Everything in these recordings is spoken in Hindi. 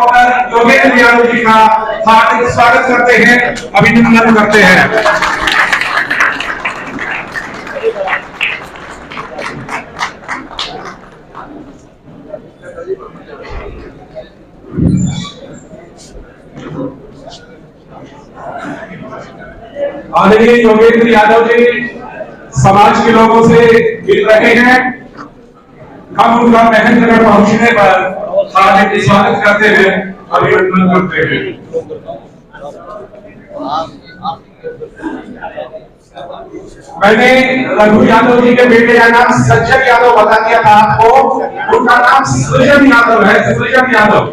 डॉक्टर योगेंद्र यादव जी का हार्दिक स्वागत करते हैं, अभिनंदन करते हैं। आदरणीय योगेंद्र यादव जी समाज के लोगों से मिल रहे हैं। हम उनका महेंद्रगढ़ पहुंचने पर हार्दिक स्वागत करते हैं, अभिनंदन करते हैं। मैंने रघु यादव जी के बेटे का नाम सज्जन यादव बता दिया था आपको, उनका नाम सृजन यादव है, सृजन यादव।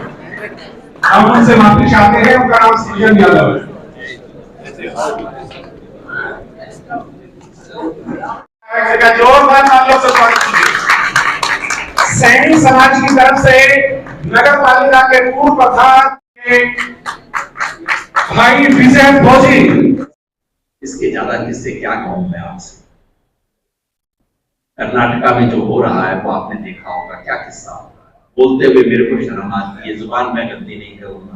हम उनसे माफी चाहते हैं, उनका नाम सृजन यादव है। जोरदार तालियों से स्वागत कीजिए। सैनिक समाज की तरफ से नगर पालिका के पूर्व प्रधान भाई विजय भोजी। इसके ज्यादा किससे क्या कहूं मैं आपसे। कर्नाटका में जो हो रहा है वो आपने देखा होगा, क्या किस्सा हो रहा है। बोलते हुए मेरे को शर्म आती है, जुबान मैं गंदी नहीं करूंगा।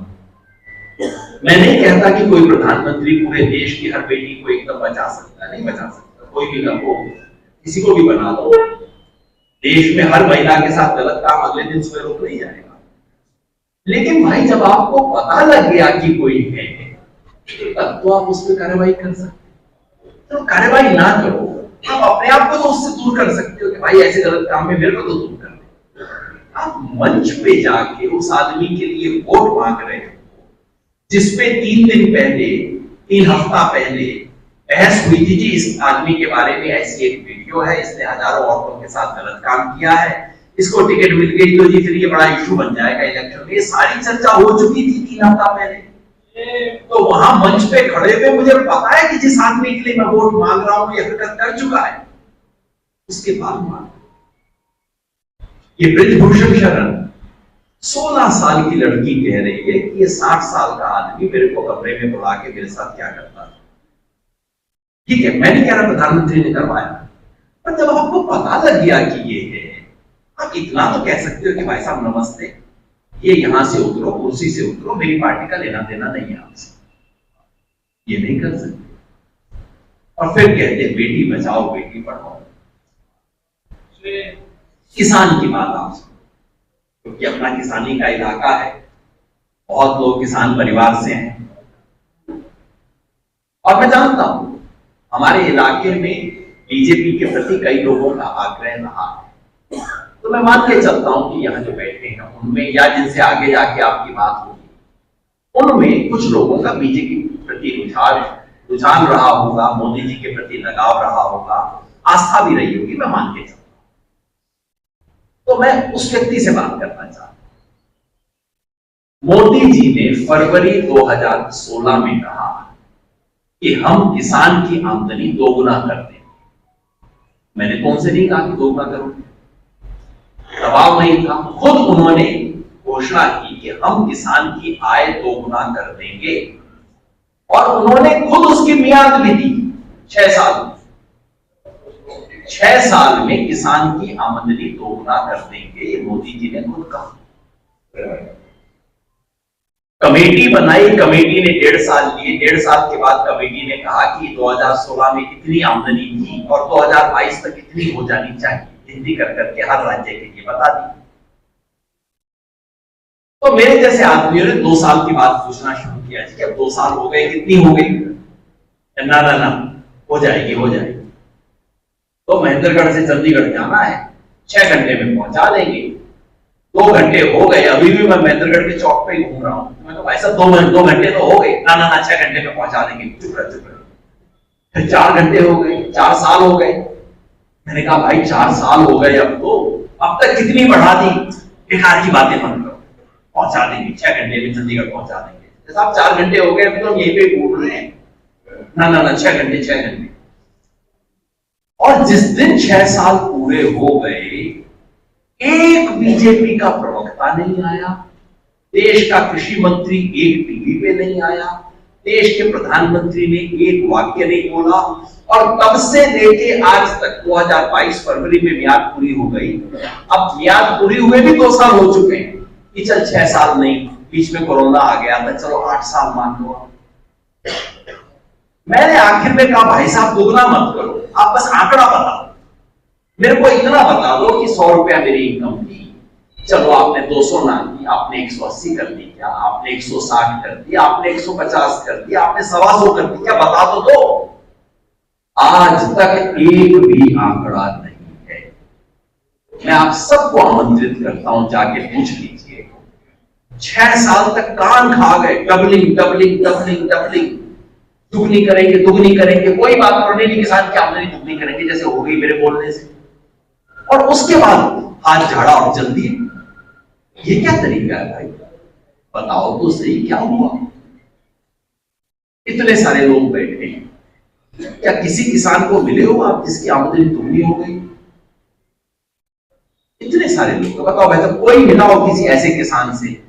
मैं नहीं कहता कि कोई प्रधानमंत्री पूरे देश की हर बेटी को एकदम बचा सकता है, नहीं बचा सकता। कोई भी हो, किसी को भी बना दो, देश में हर महिला के साथ गलत काम अगले दिन सुबह रुक नहीं जाएगा। लेकिन भाई जब आपको पता लग गया कि कोई है, तब तो आप उस पर कार्रवाई कर सकते हो। तो कार्रवाई ना करो, आप अपने आप को तो उससे दूर कर सकते हो कि भाई ऐसे गलत काम में मेरे को तो दूर कर दे। आप मंच पे जाके उस आदमी के लिए वोट मांग रहे हो, जिसपे 3 दिन पहले, 3 हफ्ता पहले बहस हुई थी जी इस आदमी के बारे में, ऐसी एक वीडियो है, इसने हजारों औरतों के साथ गलत काम किया है, इसको टिकट मिल गई तो जी फिर ये बड़ा इशू बन जाएगा इलेक्शन में। ये सारी चर्चा हो चुकी थी 3 हफ्ता पहले। तो वहां मंच पे खड़े हुए मुझे पता है कि जिस आदमी के लिए मैं वोट मांग रहा हूं ये हरकत कर चुका है, उसके बाद मांग ये ब्रिजभूषण शरण 16 साल की लड़की कह रही है कि ये 60 साल का आदमी मेरे को कमरे में बुला के मेरे साथ क्या करता है। ठीक है, मैं नहीं कह रहा प्रधानमंत्री ने करवाया, पर जब आपको पता लग गया कि ये है, आप इतना तो कह सकते हो कि भाई साहब नमस्ते, ये यहां से उतरो, कुर्सी से उतरो, मेरी पार्टी का लेना देना नहीं है आपसे। ये नहीं कर सकते। और फिर कहते बेटी बचाओ बेटी पढ़ाओ। किसान की बात आपसे, क्योंकि अपना किसानी का इलाका है, बहुत लोग किसान परिवार से हैं और मैं जानता हूं हमारे इलाके में बीजेपी के प्रति कई लोगों का आग्रह रहा है। तो मैं मान के चलता हूं कि यहाँ जो बैठे हैं उनमें, या जिनसे आगे जाके आपकी बात होगी, उनमें कुछ लोगों का बीजेपी के प्रति रुझान रहा होगा, मोदी जी के प्रति लगाव रहा होगा, आस्था भी रही होगी, मैं मान के चलता हूं। तो मैं उस व्यक्ति से बात करना चाहता हूं। मोदी जी ने फरवरी 2016 में कहा कि हम किसान की आमदनी दोगुना कर देंगे। मैंने तो उनसे नहीं कहा कि दोगुना करोगे, दबाव नहीं था, खुद उन्होंने घोषणा की कि हम किसान की आय दोगुना कर देंगे और उन्होंने खुद उसकी मियाद भी दी 6 साल। 6 साल में किसान की आमदनी दोगुना कर देंगे, मोदी जी ने खुद कहा। कमेटी बनाई, कमेटी ने 1.5 साल लिए, 1.5 साल के बाद कमेटी ने कहा कि 2016 में इतनी आमदनी थी और 2022 तक इतनी हो जानी चाहिए, गिनती कर करके हर राज्य के लिए बता दी। तो मेरे जैसे आदमियों ने 2 साल की बात पूछना शुरू किया कि अब 2 साल हो गए, कितनी हो गई? ना ना ना, हो जाएगी हो जाएगी। तो महेंद्रगढ़ से चंडीगढ़ जाना है, 6 घंटे में पहुंचा देंगे। 2 घंटे हो गए, अभी भी मैं महेंद्रगढ़ के चौक पे ही घूम रहा हूँ। मैं तो भाई साहब 2 घंटे तो हो गए। ना ना ना, 6 घंटे में पहुंचा देंगे। चुप रह चुप रह। फिर 4 घंटे हो गए, 4 साल हो गए। मैंने कहा भाई 4 साल हो गए, अब तक कितनी बढ़ा दी? बेकार की बातें बंद करो, पहुंचा देंगे 6 घंटे में चंडीगढ़ पहुंचा देंगे। साहब 4 घंटे हो गए, अभी तो हम यहीं पे घूम रहे हैं। ना ना ना, 6 घंटे 6 घंटे। और जिस दिन 6 साल पूरे हो गए, एक बीजेपी का प्रवक्ता नहीं आया, देश का कृषि मंत्री एक टीवी पे नहीं आया, देश के प्रधानमंत्री ने एक वाक्य नहीं बोला। और तब से लेके आज तक 2022 फरवरी में मियाद पूरी हो गई। अब मियाद पूरी हुए भी 2 साल हो चुके हैं कि चल 6 साल नहीं, बीच में कोरोना आ गया था, चलो 8 साल मान लो। मैंने आखिर में कहा भाई साहब दुगना मत करो, आप बस आंकड़ा बताओ, मेरे को इतना बता दो कि 100 रुपया मेरी इनकम थी, चलो आपने 200 ना दी, आपने 180 कर दी क्या, आपने 160 कर दी, आपने 150 कर दी, आपने 125 कर दी क्या, बता तो दो। आज तक एक भी आंकड़ा नहीं है। मैं आप सबको आमंत्रित करता हूं, जाके पूछ लीजिए। 6 साल तक कान खा गए, डबलिंग डबलिंग डबलिंग डबलिंग, दुगनी करेंगे दुगनी करेंगे, कोई बात नहीं, किसान की आमदनी दुगनी करेंगे जैसे हो गई मेरे बोलने से, और उसके बाद हाथ झाड़ा और चल दिए। ये क्या तरीका है भाई, बताओ तो सही क्या हुआ। इतने सारे लोग बैठे हैं, क्या किसी किसान को मिले हो आप जिसकी आमदनी दुगनी हो गई? इतने सारे लोग, तो बताओ भाई, तो कोई मिला हो किसी ऐसे किसान से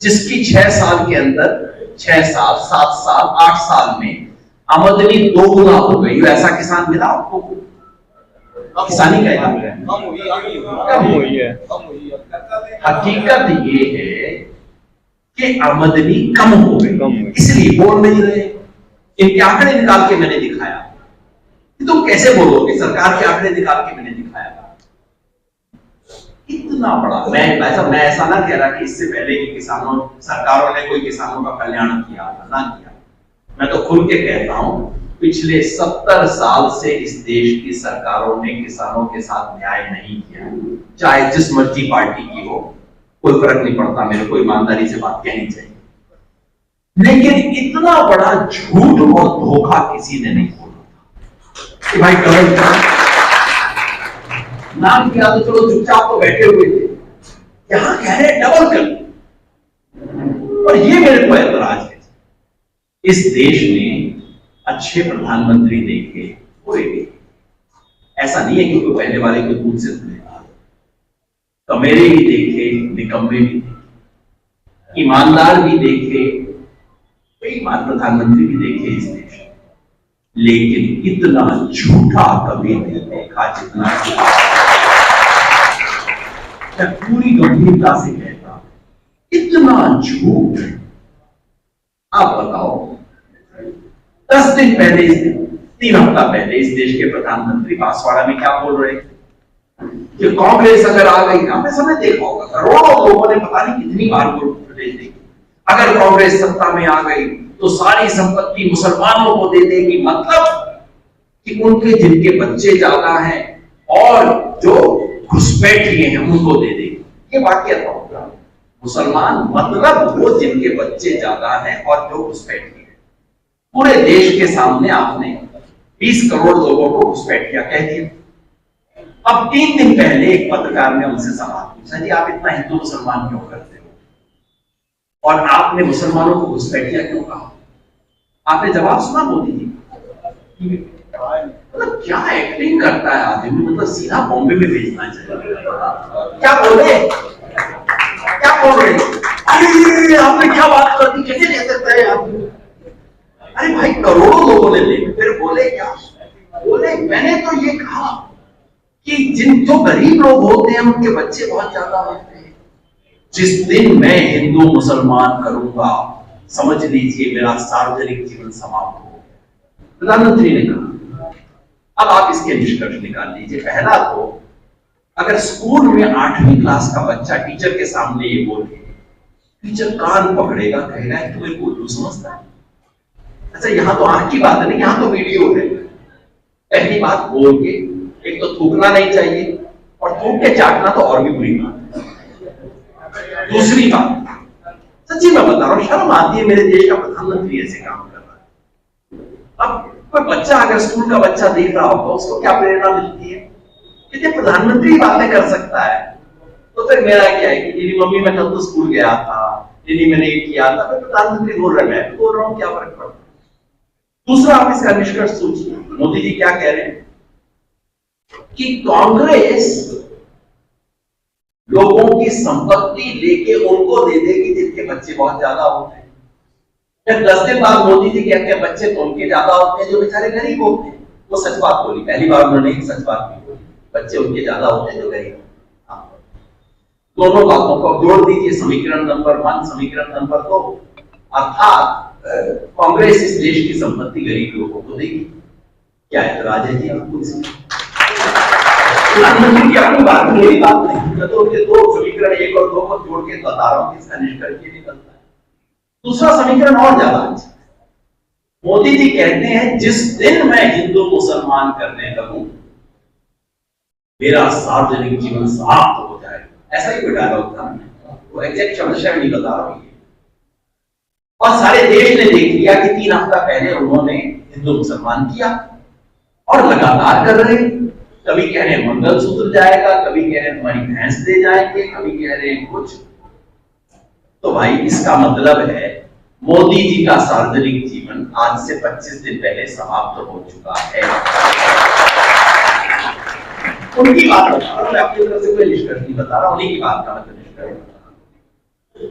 जिसकी 6 साल के अंदर, 6 साल 7 साल 8 साल में आमदनी 2 गुना हो गई? ऐसा किसान मिला आपको? किसानी का कम हुई है। हकीकत ये है कि आमदनी कम हो गई, इसलिए बोल नहीं रहे। इनके आंकड़े निकाल के मैंने दिखाया। तुम कैसे बोलोगे सरकार के आंकड़े निकाल के मैंने दिखाया? इतना बड़ा, मैं ऐसा ना कह रहा कि इससे पहले की किसानों सरकारों ने कोई किसानों का कल्याण किया ना किया। मैं तो खुल के कहता हूं, पिछले 70 साल से इस देश की सरकारों ने किसानों के साथ न्याय नहीं किया, चाहे जिस मर्जी पार्टी की हो, कोई फर्क नहीं पड़ता, मेरे को ईमानदारी से बात कहनी चाहिए। लेकिन इतना बड़ा झूठ और धोखा किसी ने नहीं बोला कि भाई डबल नाम किया तो चलो चुपचाप तो बैठे हुए थे, यहां कह रहे डबल कर। और ये मेरे को ऐतराज है। इस देश में अच्छे प्रधानमंत्री देखे हुए, ऐसा नहीं है कि कोई पहले वाले को दूध से धुले, कमेरे भी देखे, निकम्मे भी देखे, ईमानदार भी देखे, बेईमान प्रधानमंत्री भी देखे इस देश में, लेकिन इतना झूठा कभी नहीं देखा जितना झूठा। मैं पूरी गंभीरता से कहता, इतना झूठ। आप बताओ, 10 दिन पहले, 3 हफ्ता पहले इस देश के प्रधानमंत्री बांसवाड़ा में क्या बोल रहे थे कि कांग्रेस अगर आ गई, आपने समय देखा होगा, करोड़ों लोगों ने पता नहीं कितनी बार फुटेज देखी, अगर कांग्रेस सत्ता में आ गई तो सारी संपत्ति मुसलमानों को दे देगी, मतलब कि उनके जिनके बच्चे ज्यादा हैं और जो घुसपैठिए हैं उनको दे देगी। ये वाक्य था उनका, मुसलमान मतलब वो जिनके बच्चे ज्यादा हैं और जो घुसपैठिए हैं। पूरे देश के सामने आपने 20 करोड़ लोगों को घुसपैठिया कह दिया। अब 3 दिन पहले एक पत्रकार ने उनसे सवाल पूछा, जी आप इतना हिंदू मुसलमान क्यों करते हो और आपने मुसलमानों को घुसपैठिया क्यों कहा? आपने जवाब सुना मोदी जी? मतलब क्या एक्टिंग करता है आदमी, मतलब सीधा बॉम्बे में भेजना चाहिए। क्या बोले, क्या बोल रहे? अरे आपने क्या बात कर दी, कैसे ले सकते हैं आप? अरे भाई करोड़ों लोगों ने देखे, फिर बोले क्या? बोले मैंने तो ये कहा कि जो गरीब लोग होते हैं उनके बच्चे बहुत ज्यादा होते हैं। जिस दिन मैं हिंदू मुसलमान करूंगा, समझ लीजिए मेरा सार्वजनिक जीवन समाप्त हो, प्रधानमंत्री ने कहा। अब आप इसके निष्कर्ष निकाल लीजिए। पहला तो, अगर स्कूल में 8वीं क्लास का बच्चा टीचर के सामने ये बोले, टीचर कान पकड़ेगा, कहेगा तुम्हें उर्दू समझता है? अच्छा, यहां तो आंख की बात है, नहीं यहां तो वीडियो है। पहली बात बोल के, एक तो थूकना नहीं चाहिए, और थूक के चाटना तो और भी बुरी बात है। दूसरी बात, सच्ची मैं बता रहा हूं, शर्म आती है मेरे देश का प्रधानमंत्री ऐसे काम कर रहा है। अब कोई बच्चा, अगर स्कूल का बच्चा देख रहा होगा, उसको क्या प्रेरणा मिलती है कि प्रधानमंत्री बातें कर सकता है, तो फिर मेरा क्या है कि मेरी मम्मी मैं कल तो स्कूल गया था, दीदी मैंने ये किया था, फिर प्रधानमंत्री बोल रहा है, मैं बोल रहा हूं, क्या फर्क पड़ता है? दूसरा, आप इसका निष्कर्ष सोचिए, मोदी जी क्या कह रहे हैं कि कांग्रेस लोगों की संपत्ति लेके उनको दे देगी जिनके बच्चे बहुत ज्यादा होते हैं। फिर 10 दिन बाद मोदी जी कहते हैं बच्चे तो उनके ज्यादा होते हैं जो बेचारे गरीब होते हैं। वो सच बात बोली, पहली बार उन्होंने सच बात नहीं बोली, बच्चे उनके ज्यादा होते हैं जो गरीब। दोनों बातों को जोड़ दीजिए, समीकरण नंबर 1 समीकरण नंबर 2, अर्थात कांग्रेस इस देश की संपत्ति गरीब लोगों को देगी। क्या ऐतराज है जी आपको इसमें? प्रधानमंत्री की अपनी बात, मेरी बात नहीं। मैं तो ये दो समीकरण 1 और 2 को जोड़ के बता रहा हूं कि इसका निष्कर्ष ये निकलता है। दूसरा समीकरण और ज्यादा अच्छा है। मोदी जी कहते हैं जिस दिन मैं हिंदू मुसलमान करने लगूं मेरा सार्वजनिक जीवन समाप्त हो जाएगा। ऐसा ही कोई डायलॉग था, वो एग्जैक्ट शब्दशः नहीं बता रहा हूं। और सारे देश ने देख लिया कि 3 हफ्ता पहले उन्होंने हिंदू मुसलमान किया और लगातार कर रहे हैं। कभी कह रहे हैं मंगलसूत्र जाएगा, कभी कह रहे हैं तुम्हारी भैंस दे जाएंगे, कभी कह रहे हैं कुछ। तो भाई इसका मतलब है मोदी जी का सार्वजनिक जीवन आज से 25 दिन पहले समाप्त हो चुका है। उनकी बात बता रहा हूं, मैं अपनी तरफ से कोई निष्कर्ष नहीं बता रहा, उन्हीं की बात का मतलब निष्कर्ष बता रहा हूं।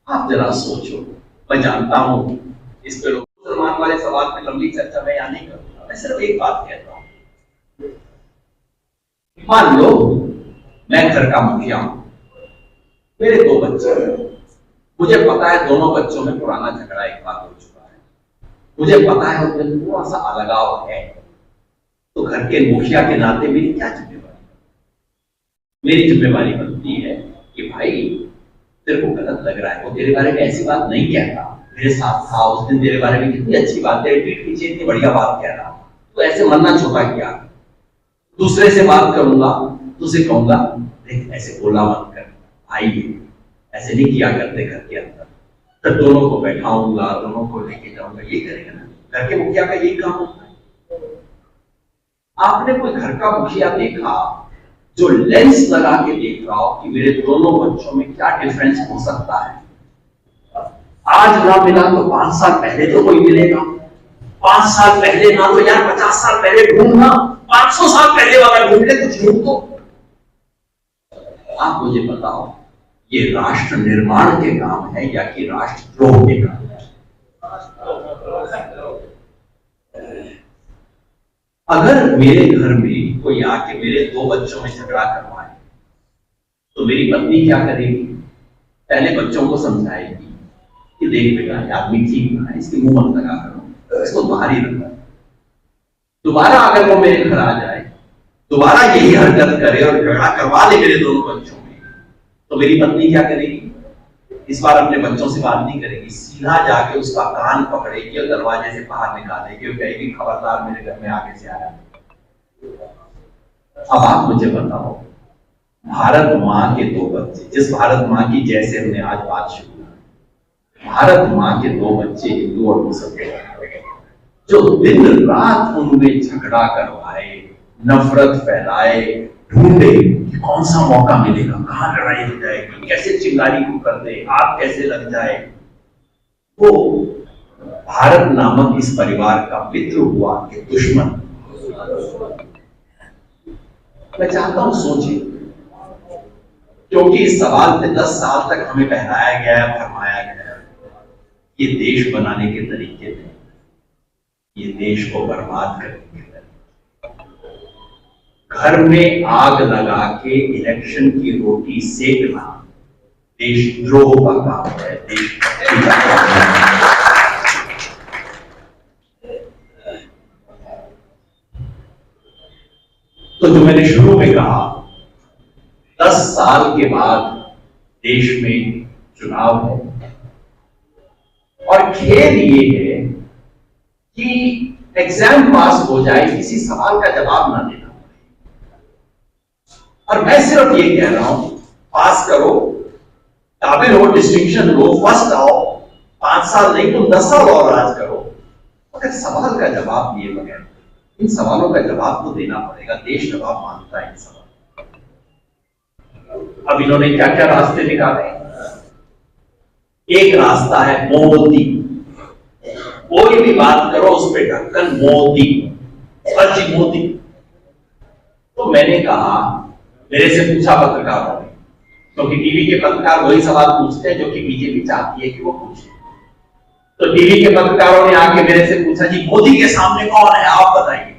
आप जरा सोचो, मैं जानता हूं इस पे मुसलमान वाले सवाल पे लंबी चर्चा मैं यहां नहीं करूंगा, मैं सिर्फ एक बात कहता हूं। मान लो मैं घर का मुखिया हूं, मेरे 2 बच्चे हैं, मुझे पता है दोनों बच्चों में पुराना झगड़ा एक बार हो चुका है, मुझे पता है उनमें थोड़ा सा अलगाव है, तो घर के मुखिया के नाते मेरी क्या जिम्मेवारी? मेरी जिम्मेवारी बनती है कि भाई तेरे को गलत लग रहा है, वो तेरे बारे में ऐसी बात नहीं कहता, मेरे साथ था उस दिन, तेरे बारे में कितनी अच्छी बात है, पीठ पीछे इतनी बढ़िया बात कह रहा, तो ऐसे मरना छोटा किया। दूसरे से बात करूंगा तो उसे कहूंगा देख ऐसे बोला मत कर भाई, ऐसे नहीं किया करते घर के अंदर। तो दोनों को बैठाऊंगा, दोनों को लेके जाऊंगा, ये करेगा ना। घर के मुखिया का यही काम होता है। आपने कोई घर का मुखिया देखा जो लेंस लगा के देख रहा हो कि मेरे दोनों बच्चों में क्या डिफरेंस हो सकता है? आज ना मिला तो 5 साल पहले तो कोई मिलेगा, 5 साल पहले ना तो यार 50 साल पहले ढूंढना, 500 साल पहले वाला ढूंढ ले, कुछ ढूंढ दो। आप मुझे बताओ ये राष्ट्र निर्माण के काम है या कि राष्ट्रद्रोह के काम है? अगर मेरे घर में कोई आके मेरे 2 बच्चों में झगड़ा करवाए तो मेरी पत्नी क्या करेगी? पहले बच्चों को समझाएगी कि देख बेटा ये आदमी ठीक ना है, इसके मुंह मत लगा करो, इसको बाहर ही रखो। दोबारा अगर वो मेरे घर आ जाए, दोबारा यही हरकत करे और झगड़ा करवा ले मेरे दोनों बच्चों में, तो मेरी पत्नी क्या करेगी? इस बार अपने बच्चों से बात नहीं करेगी, सीधा जाके उसका कान पकड़ेगी और दरवाजे से बाहर निकालेगी और कहेगी खबरदार मेरे घर में आगे से आया। अब आप मुझे बताओ, भारत माँ के 2 बच्चे, जिस भारत माँ की जैसे हमने आज बात शुरू की, भारत माँ के 2 बच्चे हिंदू और मुसलमान जो दिन रात उनमें झगड़ा करवाए, नफरत फैलाए, ढूंढे कि कौन सा मौका मिलेगा, कहां लड़ाई हो जाएगी, कैसे चिंगारी को कर दे, आग कैसे लग जाए। वो भारत नामक इस परिवार का मित्र हुआ कि दुश्मन? मैं चाहता हूं सोचिए, क्योंकि इस सवाल पे 10 साल तक हमें पहनाया गया है, फरमाया गया है ये देश बनाने के तरीके थे, ये देश को बर्बाद करने के तरीके। घर में आग लगा के इलेक्शन की रोटी सेकना देशद्रोह का काम है, देशभक्ति का काम है। तो जो मैंने शुरू में कहा, 10 साल के बाद देश में चुनाव है और खेल ये है कि एग्जाम पास हो जाए, किसी सवाल का जवाब ना देना पड़े। और मैं सिर्फ ये कह रहा हूं, पास करो, काबिल हो, डिस्टिंक्शन लो, फर्स्ट आओ, 5 साल नहीं तुम 10 साल और राज करो, मगर सवाल का जवाब दिए बगैर इन सवालों का जवाब तो देना पड़ेगा। देश जवाब मांगता है इन सवालों। अब इन्होंने क्या क्या रास्ते निकाले? एक रास्ता है मोदी, कोई भी बात करो उस पे ढक्कन मोदी, फर्जी मोदी। तो मैंने कहा, मेरे से पूछा पत्रकारों ने, क्योंकि टीवी के पत्रकार वही सवाल पूछते हैं जो कि बीजेपी चाहती है कि वो पूछे। तो टीवी के पत्रकारों ने आके मेरे से पूछा, जी मोदी के सामने कौन है आप बताइए।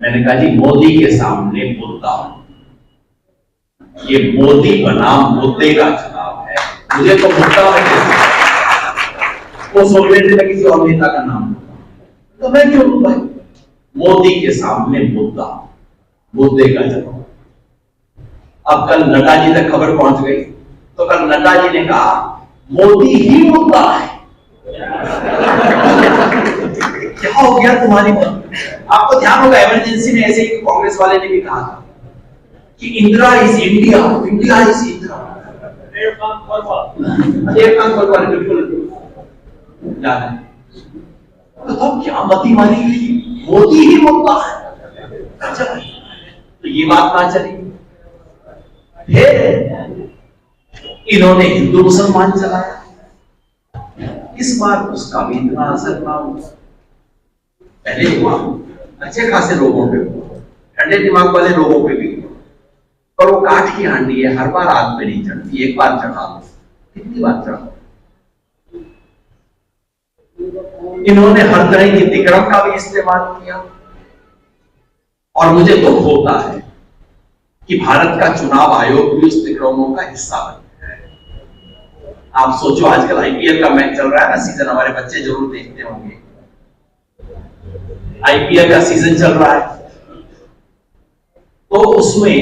मैंने कहा जी मोदी के सामने बुद्धा। ये मोदी बनाम मुद्दे का चुनाव है। मुझे तो मुद्दा में वो सोच रहे थे किसी और नेता का नाम तो मैं क्यों लूं भाई? मोदी के सामने मुद्दा, मुद्दे का जवाब। अब कल नड्डा जी तक खबर पहुंच गई तो कल नड्डा जी ने कहा मोदी ही मुद्दा है। क्या हो गया तुम्हारी बात? आपको ध्यान होगा इमरजेंसी में ऐसे ही कांग्रेस वाले ने भी कहा था कि Indira is India, India is Indira. बिल्कुल याद है। तो क्या मती मारी गई, मोदी ही मुद्दा है। अच्छा तो ये बात ना चली, फिर इन्होंने हिंदू मुसलमान चलाया। इस बार उसका भी इतना असर ना हुआ। पहले हुआ अच्छे खासे लोगों पे हुआ, ठंडे दिमाग वाले लोगों पे भी हुआ, पर वो काठ की हांडी है, हर बार आग पे नहीं चढ़ती। एक बार चढ़ा लो, कितनी बार चढ़ा। इन्होंने हर तरह की तिकड़म का भी इस्तेमाल किया और मुझे दुख होता है कि भारत का चुनाव आयोग भी उस तिकड़मों का हिस्सा बन गया है। आप सोचो आजकल आईपीएल का मैच चल रहा है ना, सीजन, हमारे बच्चे जरूर देखते होंगे। आईपीएल का सीजन चल रहा है तो उसमें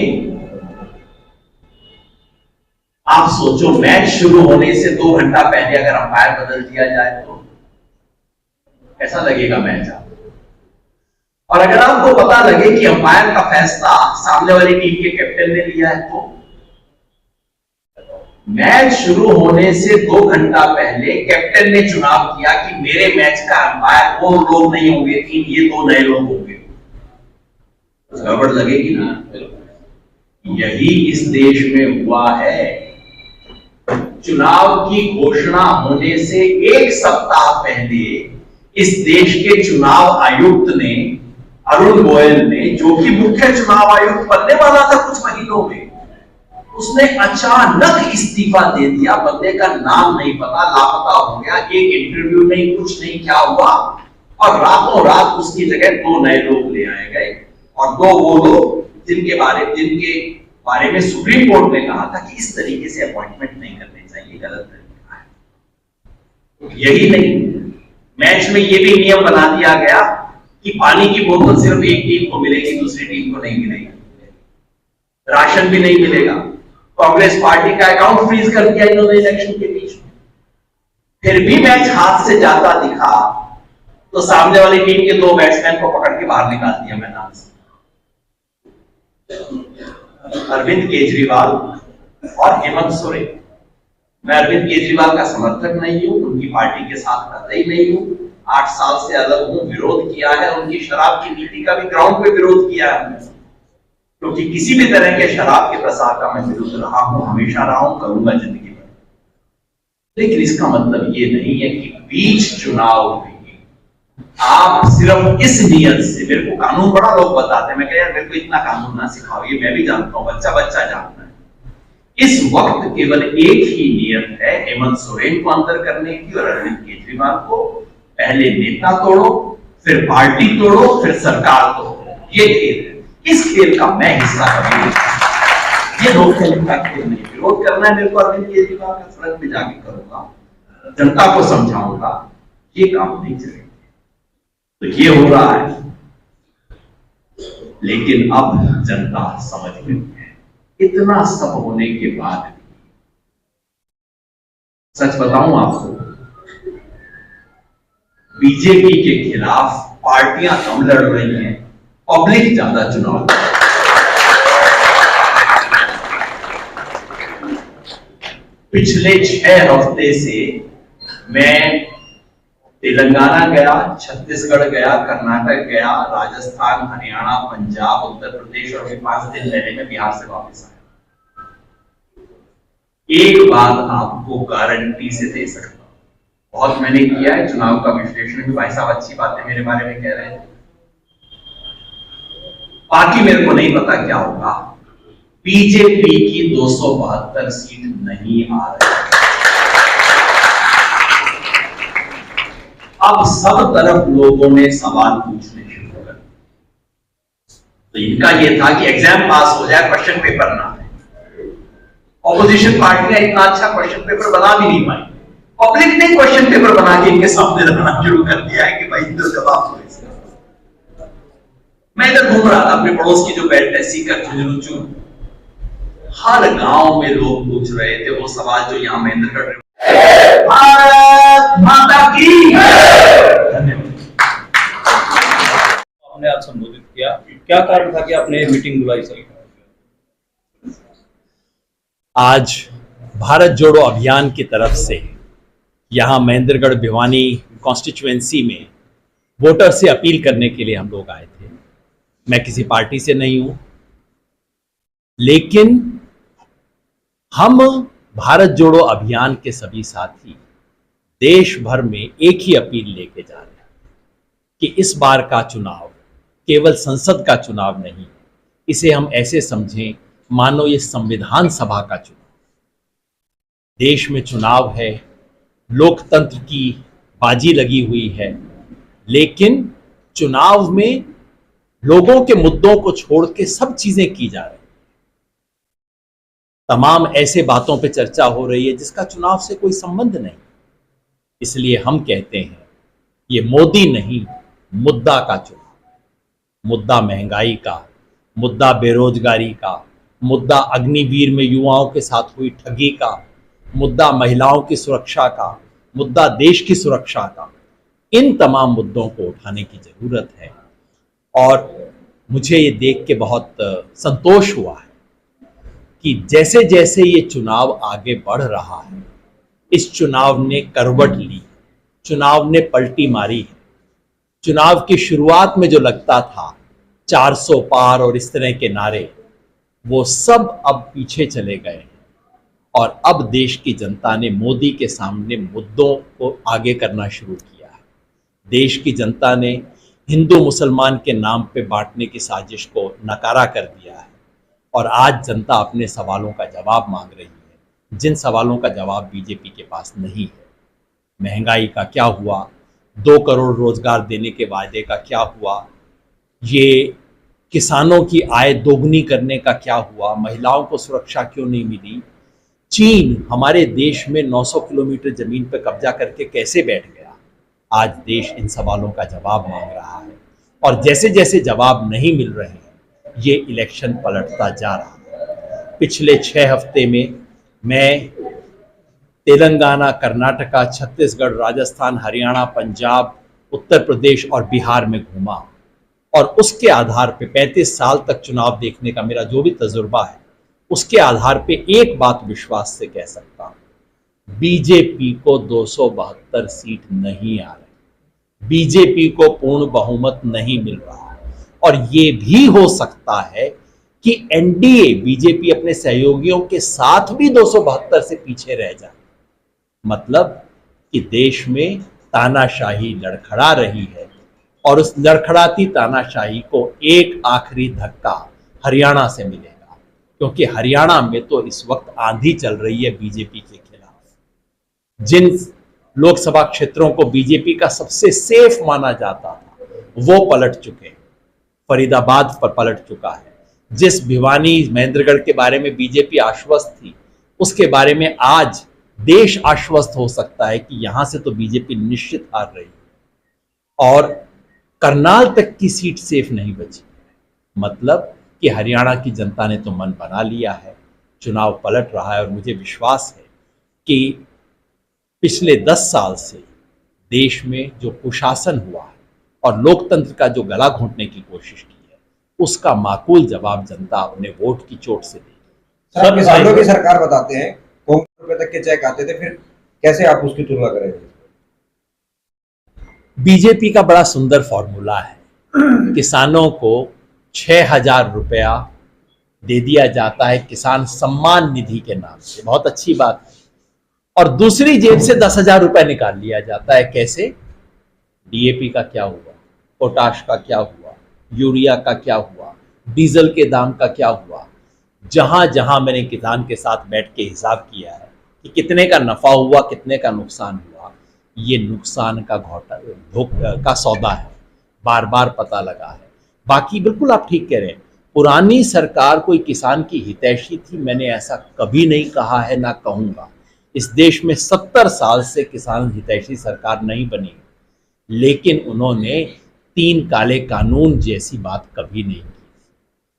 आप सोचो मैच शुरू होने से 2 घंटा पहले अगर अंपायर बदल दिया जाए तो कैसा लगेगा मैच आपको? और अगर आपको पता लगे कि अंपायर का फैसला सामने वाली टीम के कैप्टन ने लिया है तो मैच शुरू होने से 2 घंटा पहले कैप्टन ने चुनाव किया कि मेरे मैच का अंपायर वो लोग नहीं होंगे, ये 2 नए लोग होंगे, तो गड़बड़ लगेगी ना। यही इस देश में हुआ है। चुनाव की घोषणा होने से 1 सप्ताह पहले इस देश के चुनाव आयुक्त ने, अरुण गोयल ने, जो कि मुख्य चुनाव आयुक्त बनने वाला था कुछ महीनों में, उसने अचानक इस्तीफा दे दिया। बंदे का नाम नहीं पता, लापता हो गया, एक इंटरव्यू नहीं, कुछ नहीं, क्या हुआ, और रातों रात उसकी जगह 2 नए लोग ले आए गए। और 2 वो लोग जिनके बारे में सुप्रीम कोर्ट ने कहा था कि इस तरीके से अपॉइंटमेंट नहीं करने चाहिए, गलत तरीका है। यही नहीं, मैच में यह भी नियम बना दिया गया कि पानी की बोतल सिर्फ एक टीम को मिलेगी, दूसरी टीम को नहीं मिलेगी, राशन भी नहीं मिलेगा। कांग्रेस पार्टी का अकाउंट फ्रीज कर दिया इन्होंने इलेक्शन के बीच में। फिर भी मैच हाथ से जाता दिखा तो सामने वाली टीम के 2 बैट्समैन को पकड़ के बाहर निकाल दिया मैदान से। अरविंद केजरीवाल और हेमंत सोरेन। मैं अरविंद केजरीवाल का समर्थक नहीं हूं, उनकी पार्टी के साथ कतई नहीं हूं, 8 साल से अलग हूं, विरोध किया है, उनकी शराब की नीति का भी ग्राउंड पे विरोध किया है, क्योंकि किसी भी तरह के शराब के प्रसार का मैं विरुद्ध रहा हूं, हमेशा रहा हूं, करूंगा जिंदगी भर। लेकिन इसका मतलब ये नहीं है कि बीच चुनाव में आप सिर्फ इस नियत से, मेरे को कानून बड़ा लोग बताते हैं, मैं कह यार मेरे को इतना कानून ना सिखाओ, ये मैं भी जानता हूं, बच्चा बच्चा जानता है। इस वक्त केवल एक ही नियत है हेमंत सोरेन को अंदर करने की और अरविंद केजरीवाल को। पहले नेता तोड़ो, फिर पार्टी तोड़ो, फिर सरकार तोड़ो, ये खेल है। इस खेल का मैं हिस्सा कभी नहीं। ये लोकतंत्र का खेल नहीं। विरोध करना है मेरे को अरविंद केजरीवाल का, सड़क पे जाके करूंगा, जनता को समझाऊंगा, ये काम नहीं चलेगा। तो ये हो रहा है, लेकिन अब जनता समझ गई है। इतना सब होने के बाद सच बताऊं आपको, बीजेपी के खिलाफ पार्टियां कम लड़ रही हैं, पब्लिक ज्यादा चुनाव। पिछले 6 हफ्ते से मैं तेलंगाना गया, छत्तीसगढ़ गया, कर्नाटक गया, राजस्थान, हरियाणा, पंजाब, उत्तर प्रदेश और 5 दिन पहले मैं बिहार से वापस आया। एक बात आपको गारंटी से दे सकता हूं, बहुत मैंने किया है चुनाव का विश्लेषण भी, भाई साहब अच्छी बातें मेरे बारे में कह रहे हैं, बाकी मेरे को नहीं पता क्या होगा। बीजेपी की 272 सीट नहीं आ रही। अब सब तरफ लोगों ने सवाल पूछने शुरू कर दिए। तो इनका यह था कि एग्जाम पास हो जाए, क्वेश्चन पेपर ना आए। ऑपोजिशन पार्टियां इतना अच्छा क्वेश्चन पेपर बना भी नहीं पाई, पब्लिक ने क्वेश्चन पेपर बना के इनके सामने रखना शुरू कर दिया है कि भाई इधर जवाब दो इसका। मैं इधर घूम रहा था अपने पड़ोस की जो बेल्ट है सीकर झुंझुनू, हर गांव में लोग पूछ रहे थे वो सवाल जो यहां महेंद्रगढ़ में, भारत माता की धन्यवाद। आपने आज संबोधित किया, क्या कारण था कि आपने मीटिंग बुलाई सर? आज भारत जोड़ो अभियान की तरफ से यहाँ महेंद्रगढ़ भिवानी कॉन्स्टिट्यूएंसी में वोटर से अपील करने के लिए हम लोग आए थे। मैं किसी पार्टी से नहीं हूं, लेकिन हम भारत जोड़ो अभियान के सभी साथी देश भर में एक ही अपील लेके जा रहे हैं कि इस बार का चुनाव केवल संसद का चुनाव नहीं, इसे हम ऐसे समझें मानो ये संविधान सभा का चुनाव। देश में चुनाव है, लोकतंत्र की बाजी लगी हुई है, लेकिन चुनाव में लोगों के मुद्दों को छोड़ के सब चीजें की जा रही हैं। तमाम ऐसे बातों पे चर्चा हो रही है जिसका चुनाव से कोई संबंध नहीं। इसलिए हम कहते हैं ये मोदी नहीं, मुद्दा का चुनाव, मुद्दा महंगाई का, मुद्दा बेरोजगारी का, मुद्दा अग्निवीर में युवाओं के साथ हुई ठगी का, मुद्दा महिलाओं की सुरक्षा का, मुद्दा देश की सुरक्षा का। इन तमाम मुद्दों को उठाने की जरूरत है और मुझे ये देख के बहुत संतोष हुआ है कि जैसे जैसे ये चुनाव आगे बढ़ रहा है, इस चुनाव ने करवट ली, चुनाव ने पलटी मारी है। चुनाव की शुरुआत में जो लगता था 400 पार और इस तरह के नारे, वो सब अब पीछे चले गए हैं और अब देश की जनता ने मोदी के सामने मुद्दों को आगे करना शुरू किया है। देश की जनता ने हिंदू मुसलमान के नाम पे बांटने की साजिश को नकारा कर दिया है और आज जनता अपने सवालों का जवाब मांग रही है, जिन सवालों का जवाब बीजेपी के पास नहीं है। महंगाई का क्या हुआ, 2 करोड़ रोजगार देने के वायदे का क्या हुआ, ये किसानों की आय दोगुनी करने का क्या हुआ, महिलाओं को सुरक्षा क्यों नहीं मिली, चीन हमारे देश में 900 किलोमीटर जमीन पर कब्जा करके कैसे बैठ गया। आज देश इन सवालों का जवाब मांग रहा है और जैसे जैसे जवाब नहीं मिल रहे हैं ये इलेक्शन पलटता जा रहा है। पिछले 6 हफ्ते में मैं तेलंगाना, कर्नाटका, छत्तीसगढ़, राजस्थान, हरियाणा, पंजाब, उत्तर प्रदेश और बिहार में घूमा और उसके आधार पे 35 साल तक चुनाव देखने का मेरा जो भी तजुर्बा है, उसके आधार पे एक बात विश्वास से कह सकता हूं, बीजेपी को 272 सीट नहीं आ रही, बीजेपी को पूर्ण बहुमत नहीं मिल रहा और ये भी हो सकता है कि एनडीए बीजेपी अपने सहयोगियों के साथ भी 272 से पीछे रह जाए। मतलब कि देश में तानाशाही लड़खड़ा रही है और उस लड़खड़ाती तानाशाही को एक आखिरी धक्का हरियाणा से मिलेगा, क्योंकि हरियाणा में तो इस वक्त आंधी चल रही है बीजेपी के खिलाफ। जिन लोकसभा क्षेत्रों को बीजेपी का सबसे सेफ माना जाता था वो पलट चुके हैं, फरीदाबाद पर पलट चुका है। जिस भिवानी महेंद्रगढ़ के बारे में बीजेपी आश्वस्त थी, उसके बारे में आज देश आश्वस्त हो सकता है कि यहां से तो बीजेपी निश्चित हार रही है और करनाल तक की सीट सेफ नहीं बची। मतलब कि हरियाणा की जनता ने तो मन बना लिया है, चुनाव पलट रहा है और मुझे विश्वास है कि पिछले 10 साल से देश में जो कुशासन हुआ है और लोकतंत्र का जो गला घोंटने की कोशिश की है, उसका माकूल जवाब जनता अपने वोट की चोट से देगी। सर, किसानों की सरकार बताते हैं ₹1 तक के चेक आते थे, फिर कैसे आप उसकी तुलना करेंगे? बीजेपी का बड़ा सुंदर फॉर्मूला है, किसानों को 6,000 रुपया दे दिया जाता है किसान सम्मान निधि के नाम से, बहुत अच्छी बात है, और दूसरी जेब से 10,000 रुपया निकाल लिया जाता है। कैसे? डीएपी का क्या हुआ, पोटाश का क्या हुआ, यूरिया का क्या हुआ, डीजल के दाम का क्या हुआ। जहां जहां मैंने किसान के साथ बैठ के हिसाब किया है कि कितने का नफा हुआ, कितने का नुकसान हुआ, ये नुकसान का घोटा का सौदा है, बार बार पता लगा है। बाकी बिल्कुल आप ठीक कह रहे हैं, पुरानी सरकार कोई किसान की हितैषी थी, मैंने ऐसा कभी नहीं कहा है, ना कहूंगा। इस देश में 70 साल से किसान हितैषी सरकार नहीं बनी, लेकिन उन्होंने 3 काले कानून जैसी बात कभी नहीं की।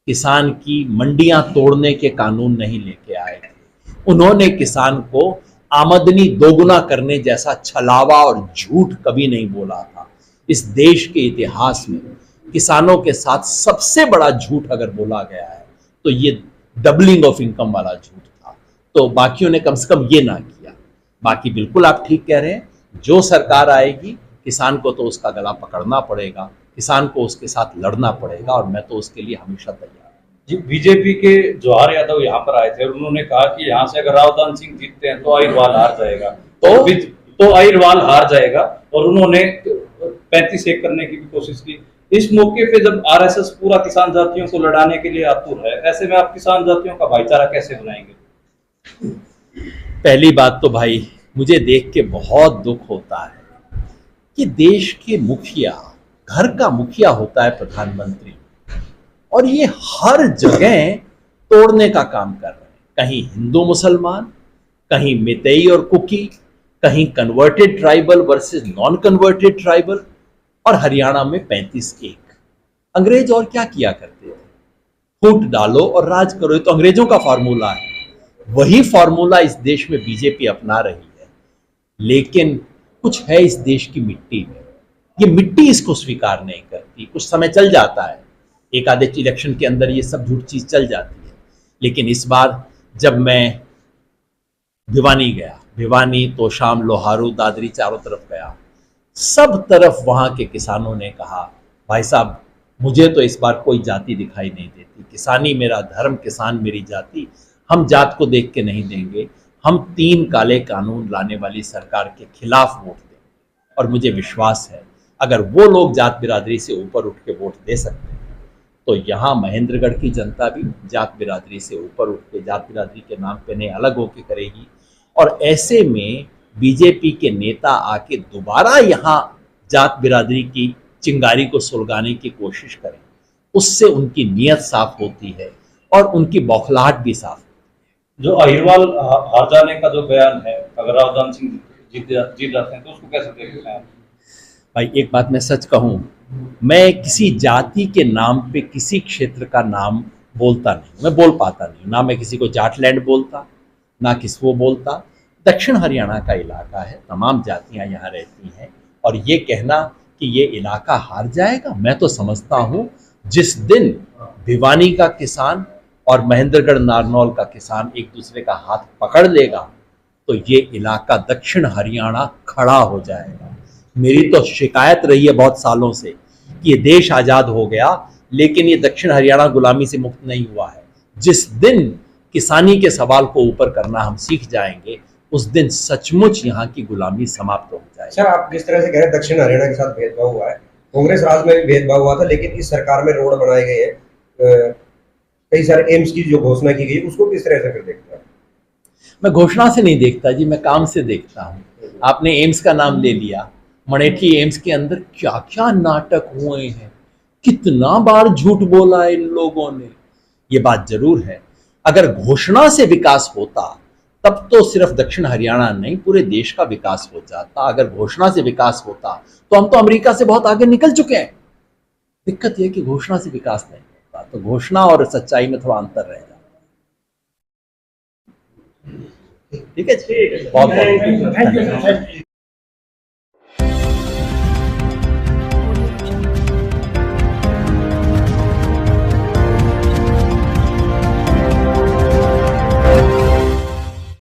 किसान की मंडियां तोड़ने के कानून नहीं लेके आए थे। उन्होंने किसान को आमदनी दोगुना करने जैसा छलावा और झूठ कभी नहीं बोला था। इस देश के इतिहास में किसानों के साथ सबसे बड़ा झूठ अगर बोला गया है तो ये डबलिंग ऑफ इनकम वाला झूठ था। तो बाकियों ने कम से कम ये ना किया। बाकी बिल्कुल आप ठीक कह रहे हैं, जो सरकार आएगी किसान को तो उसका गला पकड़ना पड़ेगा, किसान को उसके साथ लड़ना पड़ेगा, और मैं तो उसके लिए हमेशा तैयार हूं। जी, बीजेपी के जवाहर यादव यहाँ पर आए थे और उन्होंने कहा कि यहाँ से अगर रावदान सिंह जीतते हैं तो अहिरवाल हार जाएगा, तो अहिरवाल हार जाएगा, और उन्होंने 35-1 करने की भी कोशिश की। इस मौके पे जब आरएसएस पूरा किसान जातियों को लड़ाने के लिए आतुर है, ऐसे में आप किसान जातियों का भाईचारा कैसे बनाएंगे? पहली बात तो भाई मुझे देख के बहुत दुख होता है कि देश के मुखिया, घर का मुखिया होता है प्रधानमंत्री, और ये हर जगह तोड़ने का काम कर रहे हैं। कहीं हिंदू मुसलमान, कहीं मितेई और कुकी, कहीं converted tribal versus non converted tribal, और हरियाणा में 35-1। अंग्रेज और क्या किया करते थे? फूट डालो और राज करो, ये तो अंग्रेजों का फॉर्मूला है। वही फॉर्मूला इस देश में बीजेपी अपना रही है। लेकिन कुछ है इस देश की मिट्टी में, ये मिट्टी इसको स्वीकार नहीं करती। कुछ समय चल जाता है, एक आधे इलेक्शन के अंदर ये सब झूठ चीज चल जाती है, लेकिन इस बार जब मैं भिवानी गया, भिवानी, तोशाम, लोहारू, दादरी, चारों तरफ गया, सब तरफ वहां के किसानों ने कहा, भाई साहब मुझे तो इस बार कोई जाति दिखाई नहीं देती, किसानी मेरा धर्म, किसान मेरी जाति, हम जात को देख के नहीं देंगे, हम 3 काले कानून लाने वाली सरकार के खिलाफ वोट देंगे। और मुझे विश्वास है अगर वो लोग जात बिरादरी से ऊपर उठ के वोट दे सकते हैं तो यहाँ महेंद्रगढ़ की जनता भी जात बिरादरी से ऊपर उठ के जात बिरादरी के नाम पे नहीं अलग होके करेगी। और ऐसे में बीजेपी के नेता आके दोबारा यहाँ जात बिरादरी की चिंगारी को सुलगाने की कोशिश करें, उससे उनकी नीयत साफ होती है और उनकी बौखलाहट भी साफ होती है। जो अहिरवाल हार जाने का जो बयान है, अगर रावदान सिंह जीत जाते हैं तो उसको कैसे देखते हैं? भाई एक बात मैं सच कहूँ, मैं किसी जाति के नाम पे किसी क्षेत्र का नाम बोलता नहीं, मैं बोल पाता नहीं, ना मैं किसी को जाटलैंड बोलता, ना किसी को बोलता। दक्षिण हरियाणा का इलाका है, तमाम जातियां यहाँ रहती हैं, और ये कहना कि ये इलाका हार जाएगा, मैं तो समझता हूँ जिस दिन भिवानी का किसान और महेंद्रगढ़ नारनौल का किसान एक दूसरे का हाथ पकड़ लेगा तो ये इलाका दक्षिण हरियाणा खड़ा हो जाएगा। मेरी तो शिकायत रही है बहुत सालों से कि ये देश आज़ाद हो गया लेकिन ये दक्षिण हरियाणा गुलामी से मुक्त नहीं हुआ है। जिस दिन किसानी के सवाल को ऊपर करना हम सीख जाएंगे उस दिन सचमुच यहाँ की गुलामी समाप्त हो जाएगी। अच्छा, आप जिस तरह से कह रहे हैं दक्षिण हरियाणा के साथ भेदभाव हुआ है, कांग्रेस राज में भी भेदभाव हुआ था, लेकिन इस सरकार में रोड बनाए गए हैं, कई सारे एम्स की जो घोषणा की गई उसको किस तरह से फिर देखते हैं? मैं घोषणा से नहीं देखता जी, मैं काम से देखता हूँ। आपने एम्स का नाम ले लिया, मणेठी एम्स के अंदर क्या क्या नाटक हुए हैं, कितना बार झूठ बोला है इन लोगों ने। ये बात जरूर है, अगर घोषणा से विकास होता तब तो सिर्फ दक्षिण हरियाणा नहीं पूरे देश का विकास हो जाता। अगर घोषणा से विकास होता तो हम तो अमेरिका से बहुत आगे निकल चुके हैं। दिक्कत यह कि घोषणा से विकास नहीं होता, तो घोषणा और सच्चाई में थोड़ा अंतर रह जाता है। ठीक है जी, बहुत बहुत